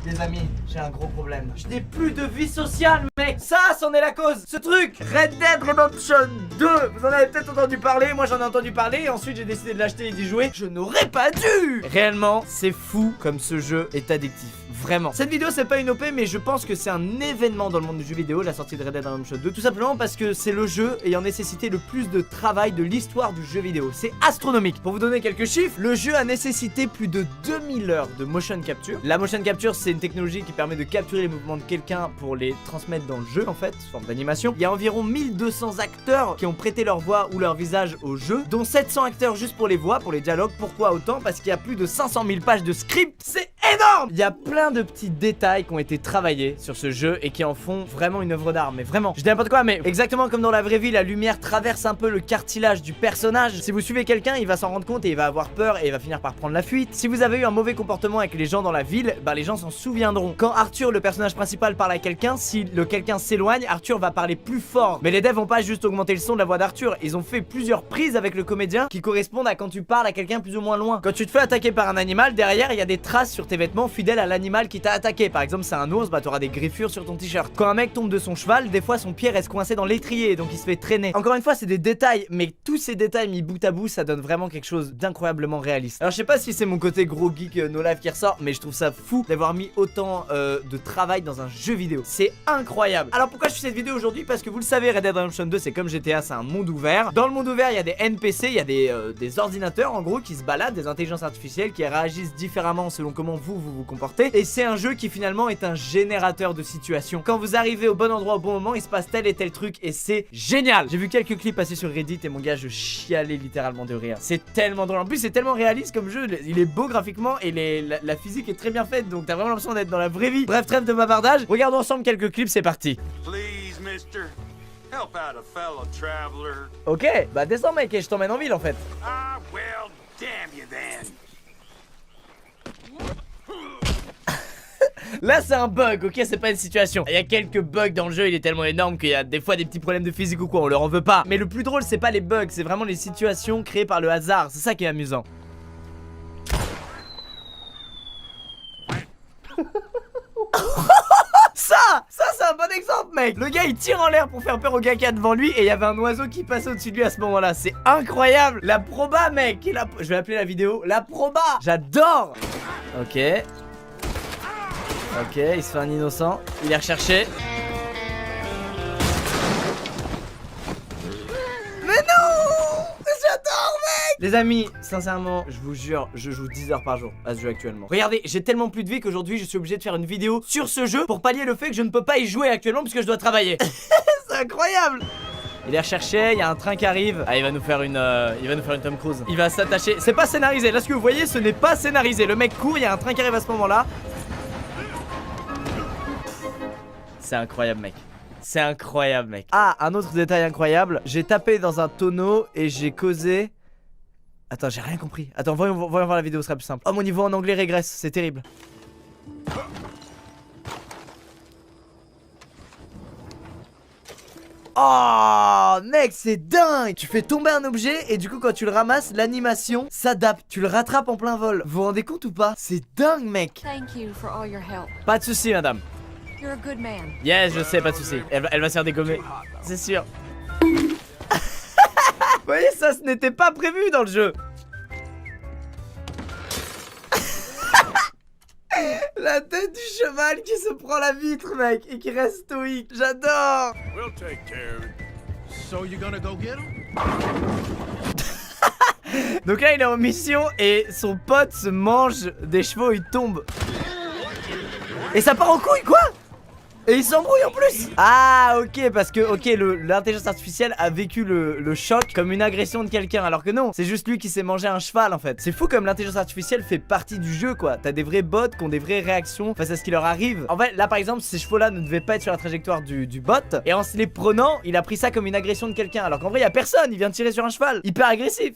Les amis, j'ai un gros problème. Je n'ai plus de vie sociale, mec. Ça, c'en est la cause. Ce truc, Red Dead Redemption 2. Vous en avez peut-être entendu parler. Moi, j'en ai entendu parler. Et ensuite, j'ai décidé de l'acheter et d'y jouer. Je n'aurais pas dû. Réellement, c'est fou comme ce jeu est addictif. Vraiment. Cette vidéo, c'est pas une OP, mais je pense que c'est un événement dans le monde du jeu vidéo, la sortie de Red Dead Redemption 2. Tout simplement parce que c'est le jeu ayant nécessité le plus de travail de l'histoire du jeu vidéo. C'est astronomique. Pour vous donner quelques chiffres, le jeu a nécessité plus de 2000 heures de motion capture. La motion capture, c'est une technologie qui permet de capturer les mouvements de quelqu'un pour les transmettre dans le jeu, en fait, sous forme d'animation. Il y a environ 1200 acteurs qui ont prêté leur voix ou leur visage au jeu, dont 700 acteurs juste pour les voix, pour les dialogues. Pourquoi autant? Parce qu'il y a plus de 500 000 pages de script. C'est énorme! Il y a plein de petits détails qui ont été travaillés sur ce jeu et qui en font vraiment une œuvre d'art. Mais vraiment, je dis n'importe quoi, mais exactement comme dans la vraie vie, la lumière traverse un peu le cartilage du personnage. Si vous suivez quelqu'un, il va s'en rendre compte et il va avoir peur et il va finir par prendre la fuite. Si vous avez eu un mauvais comportement avec les gens dans la ville, bah les gens s'en souviendront. Quand Arthur, le personnage principal, parle à quelqu'un, si le quelqu'un s'éloigne, Arthur va parler plus fort. Mais les devs vont pas juste augmenter le son de la voix d'Arthur, ils ont fait plusieurs prises avec le comédien qui correspondent à quand tu parles à quelqu'un plus ou moins loin. Quand tu te fais attaquer par un animal, derrière il y a des traces sur tes vêtements fidèles à l'animal qui t'a attaqué. Par exemple, c'est un ours, bah t'auras des griffures sur ton t-shirt. Quand un mec tombe de son cheval, des fois son pied reste coincé dans l'étrier, donc il se fait traîner. Encore une fois, c'est des détails, mais tous ces détails mis bout à bout, ça donne vraiment quelque chose d'incroyablement réaliste. Alors je sais pas si c'est mon côté gros geek no life qui ressort, mais je trouve ça fou d'avoir mis autant de travail dans un jeu vidéo. C'est incroyable. Alors pourquoi je fais cette vidéo aujourd'hui? Parce que vous le savez, Red Dead Redemption 2 c'est comme GTA, c'est un monde ouvert. Dans le monde ouvert, il y a des NPC, il y a des ordinateurs en gros qui se baladent, des intelligences artificielles qui réagissent différemment selon comment vous comportez. Et c'est un jeu qui finalement est un générateur de situations. Quand vous arrivez au bon endroit au bon moment, il se passe tel et tel truc et c'est génial. J'ai vu quelques clips passer sur Reddit et mon gars, je chialais littéralement de rire. C'est tellement drôle. En plus, c'est tellement réaliste comme jeu. Il est beau graphiquement et la physique est très bien faite. Donc t'as vraiment l'impression d'être dans la vraie vie. Bref, trêve de bavardage. Regardons ensemble quelques clips, c'est parti. Please, mister, help out a fellow traveler. Ok, bah descends mec et je t'emmène en ville en fait. Ah, well, damn you then. Là c'est un bug, ok, c'est pas une situation. Il y a quelques bugs dans le jeu, il est tellement énorme qu'il y a des fois des petits problèmes de physique ou quoi, on leur en veut pas. Mais le plus drôle c'est pas les bugs, c'est vraiment les situations créées par le hasard, c'est ça qui est amusant. Ça c'est un bon exemple mec. Le gars il tire en l'air pour faire peur au gars qui est devant lui et il y avait un oiseau qui passait au-dessus de lui à ce moment là. C'est incroyable. La proba mec, je vais appeler la vidéo la proba. J'adore. Ok. Ok, il se fait un innocent. Il est recherché. Mais non! J'adore mec! Les amis, sincèrement, je vous jure, je joue 10 heures par jour à ce jeu actuellement. Regardez, j'ai tellement plus de vie qu'aujourd'hui je suis obligé de faire une vidéo sur ce jeu pour pallier le fait que je ne peux pas y jouer actuellement puisque je dois travailler. C'est incroyable! Il est recherché, il y a un train qui arrive. Ah, il va nous faire une Tom Cruise. Il va s'attacher. C'est pas scénarisé. Là, ce que vous voyez, ce n'est pas scénarisé. Le mec court, il y a un train qui arrive à ce moment-là. C'est incroyable mec. C'est incroyable mec. Ah, un autre détail incroyable. J'ai tapé dans un tonneau et j'ai causé. Attends, j'ai rien compris. Attends, voyons voir la vidéo, ce sera plus simple. Oh, mon niveau en anglais régresse, c'est terrible. Oh mec, c'est dingue. Tu fais tomber un objet et du coup quand tu le ramasses, l'animation s'adapte. Tu le rattrapes en plein vol. Vous vous rendez compte ou pas? C'est dingue mec. Thank you for all your help. Pas de soucis madame. You're a good man. Yes, je sais, pas de soucis. Elle va se faire dégommer. C'est sûr. Vous voyez, ça, ce n'était pas prévu dans le jeu. La tête du cheval qui se prend la vitre, mec, et qui reste stoïque. J'adore. We'll take care of it. So you gonna go get him? Donc là, il est en mission et son pote se mange des chevaux, il tombe. Et ça part en couille, quoi? Et il s'embrouille en plus. Ah ok, parce que l'intelligence artificielle a vécu le choc comme une agression de quelqu'un. Alors que non, c'est juste lui qui s'est mangé un cheval en fait. C'est fou comme l'intelligence artificielle fait partie du jeu quoi. T'as des vrais bots qui ont des vraies réactions face à ce qui leur arrive. En fait là par exemple, ces chevaux là ne devaient pas être sur la trajectoire du bot. Et en se les prenant, il a pris ça comme une agression de quelqu'un. Alors qu'en vrai y a personne, il vient de tirer sur un cheval. Hyper agressif.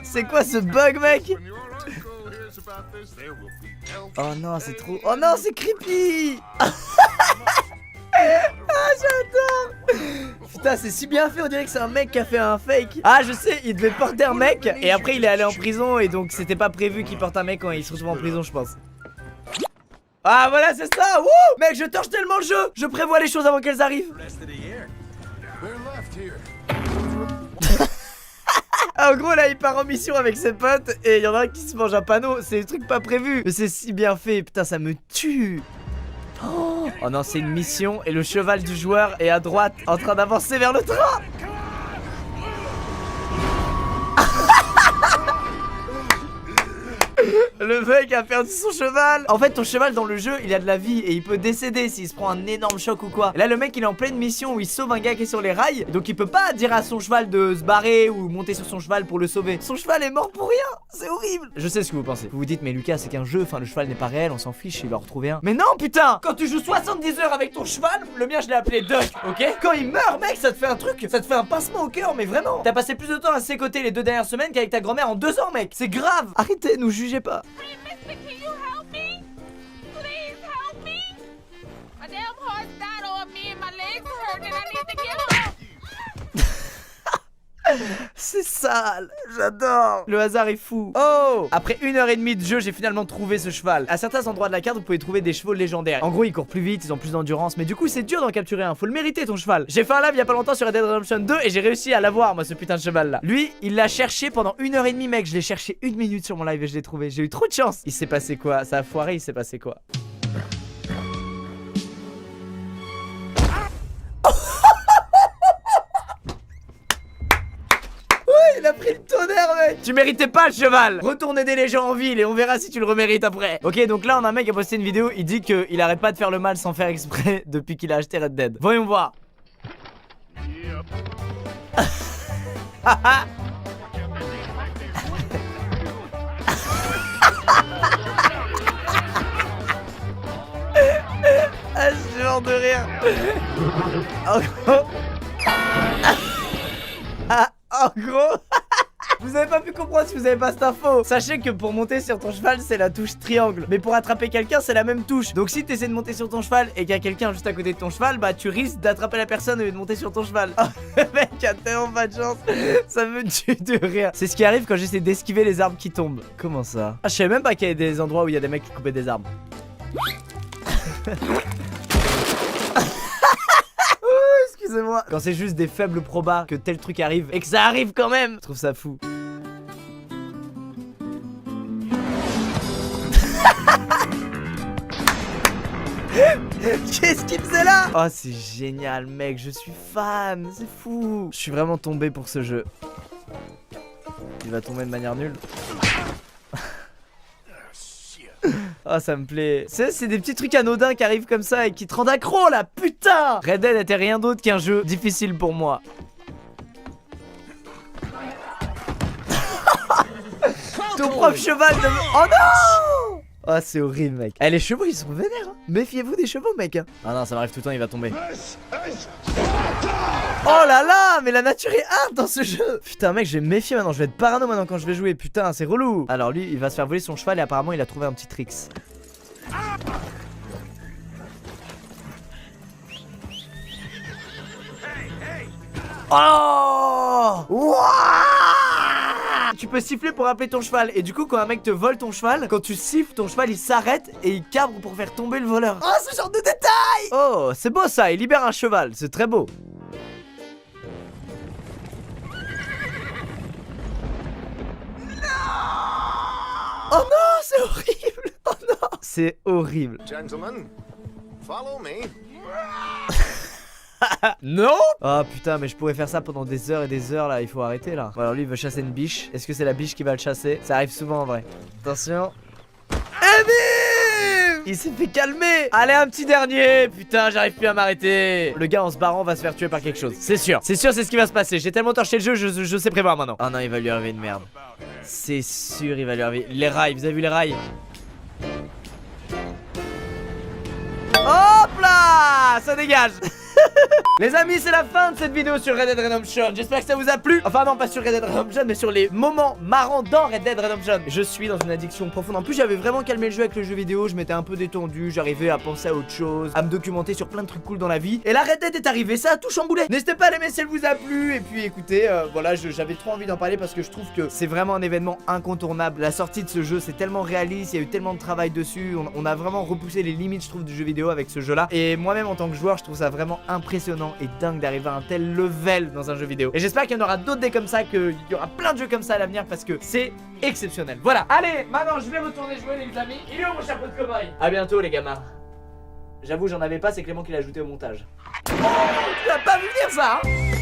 C'est quoi ce bug mec? Oh non, c'est trop. Oh non, c'est creepy. Putain, c'est si bien fait, on dirait que c'est un mec qui a fait un fake. Ah, je sais, il devait porter un mec et après il est allé en prison et donc c'était pas prévu qu'il porte un mec quand il se retrouve en prison, je pense. Ah, voilà, c'est ça. Wouh, mec, je torche tellement le jeu. Je prévois les choses avant qu'elles arrivent. En gros, là, il part en mission avec ses potes et il y en a un qui se mange un panneau. C'est des trucs pas prévus, mais c'est si bien fait. Putain, ça me tue. Oh non, c'est une mission et le cheval du joueur est à droite en train d'avancer vers le train. Le mec a perdu son cheval. En fait, ton cheval dans le jeu, il a de la vie et il peut décéder s'il se prend un énorme choc ou quoi. Et là, le mec, il est en pleine mission où il sauve un gars qui est sur les rails. Donc, il peut pas dire à son cheval de se barrer ou monter sur son cheval pour le sauver. Son cheval est mort pour rien. C'est horrible. Je sais ce que vous pensez. Vous vous dites, mais Lucas, c'est qu'un jeu. Enfin, le cheval n'est pas réel. On s'en fiche. Il va en retrouver un. Mais non, putain. Quand tu joues 70 heures avec ton cheval, le mien, je l'ai appelé Duck. Ok. Quand il meurt, mec, ça te fait un truc. Ça te fait un pincement au cœur. Mais vraiment. T'as passé plus de temps à ses côtés les 2 dernières semaines qu'avec ta grand-mère en 2 ans, mec. C'est grave. Arrêtez, nous jugez pas. Mister, can you help me? Please help me. My damn horse died on me and my legs hurt and I need to get up. C'est sale, j'adore. Le hasard est fou. Oh, après 1h30 de jeu, j'ai finalement trouvé ce cheval. À certains endroits de la carte, vous pouvez trouver des chevaux légendaires. En gros, ils courent plus vite, ils ont plus d'endurance. Mais du coup, c'est dur d'en capturer un. Faut le mériter, ton cheval. J'ai fait un live il y a pas longtemps sur Red Dead Redemption 2 et j'ai réussi à l'avoir, moi, ce putain de cheval là. Lui, il l'a cherché pendant 1h30, mec. Je l'ai cherché 1 minute sur mon live et je l'ai trouvé. J'ai eu trop de chance. Il s'est passé quoi? Ça a foiré, il s'est passé quoi? Il a pris le tonnerre, mec. Tu méritais pas le cheval. Retourne aider les gens en ville et on verra si tu le remérites après. Ok, donc là on a un mec qui a posté une vidéo. Il dit qu'il arrête pas de faire le mal sans faire exprès depuis qu'il a acheté Red Dead. Voyons voir. Ah, je meurs de rire. En gros. En gros. Vous avez pas pu comprendre si vous avez pas cette info. Sachez que pour monter sur ton cheval, c'est la touche triangle. Mais pour attraper quelqu'un, c'est la même touche. Donc si t'essaies de monter sur ton cheval et qu'il y a quelqu'un juste à côté de ton cheval, bah tu risques d'attraper la personne au lieu de monter sur ton cheval. Oh, le mec a tellement pas de chance. Ça me tue de rire. C'est ce qui arrive quand j'essaie d'esquiver les arbres qui tombent. Comment ça? Ah, je savais même pas qu'il y a des endroits où il y a des mecs qui coupaient des arbres. Excusez-moi. Quand c'est juste des faibles probas que tel truc arrive et que ça arrive quand même, je trouve ça fou. Qu'est-ce qu'il faisait là? Oh, c'est génial, mec, je suis fan, c'est fou. Je suis vraiment tombé pour ce jeu. Il va tomber de manière nulle. Oh, ça me plaît. C'est des petits trucs anodins qui arrivent comme ça et qui te rendent accro là, putain. Red Dead n'était rien d'autre qu'un jeu difficile pour moi. Ton propre cheval de... Oh non. Oh, c'est horrible, mec. Eh, les chevaux, ils sont vénères, hein. Méfiez-vous des chevaux, mec, hein. Ah non, ça m'arrive tout le temps, il va tomber. Oh là là, mais la nature est hard dans ce jeu. Putain, mec, je vais me méfier maintenant. Je vais être parano maintenant quand je vais jouer. Putain, c'est relou. Alors lui, il va se faire voler son cheval et apparemment, il a trouvé un petit tricks. Oh, Wouah. Tu peux siffler pour appeler ton cheval. Et du coup, quand un mec te vole ton cheval, quand tu siffles, ton cheval il s'arrête et il cabre pour faire tomber le voleur. Oh, ce genre de détail. Oh, c'est beau ça, il libère un cheval, c'est très beau. Oh non, c'est horrible. Oh non, c'est horrible. Gentlemen, follow me. Non. Oh putain, mais je pourrais faire ça pendant des heures et des heures là, il faut arrêter là. Bon, alors lui il veut chasser une biche. Est-ce que c'est la biche qui va le chasser? Ça arrive souvent en vrai. Attention. Et bim! Il s'est fait calmer. Allez, un petit dernier. Putain, j'arrive plus à m'arrêter. Le gars en se barrant va se faire tuer par quelque chose. C'est sûr, c'est ce qui va se passer. J'ai tellement torché le jeu, je sais prévoir maintenant. Oh non, il va lui arriver une merde. C'est sûr, il va lui arriver. Les rails, vous avez vu les rails? Hop là, ça dégage. Les amis, c'est la fin de cette vidéo sur Red Dead Redemption. J'espère que ça vous a plu. Enfin non, pas sur Red Dead Redemption, mais sur les moments marrants dans Red Dead Redemption. Je suis dans une addiction profonde. En plus, j'avais vraiment calmé le jeu avec le jeu vidéo. Je m'étais un peu détendu, j'arrivais à penser à autre chose, à me documenter sur plein de trucs cool dans la vie. Et la Red Dead est arrivée, ça a tout chamboulé. N'hésitez pas à l'aimer si elle vous a plu. Et puis écoutez, voilà, j'avais trop envie d'en parler parce que je trouve que c'est vraiment un événement incontournable. La sortie de ce jeu, c'est tellement réaliste, il y a eu tellement de travail dessus. On a vraiment repoussé les limites, je trouve, du jeu vidéo avec ce jeu-là. Et moi-même, en tant que joueur, je trouve ça vraiment impressionnant et dingue d'arriver à un tel level dans un jeu vidéo. Et j'espère qu'il y en aura d'autres des comme ça, qu'il y aura plein de jeux comme ça à l'avenir parce que c'est exceptionnel. Voilà. Allez, maintenant je vais retourner jouer les amis. Il est où mon chapeau de cow-boy? À bientôt les gamins. J'avoue, j'en avais pas, c'est Clément qui l'a ajouté au montage. Oh, tu l'as pas vu venir ça, hein?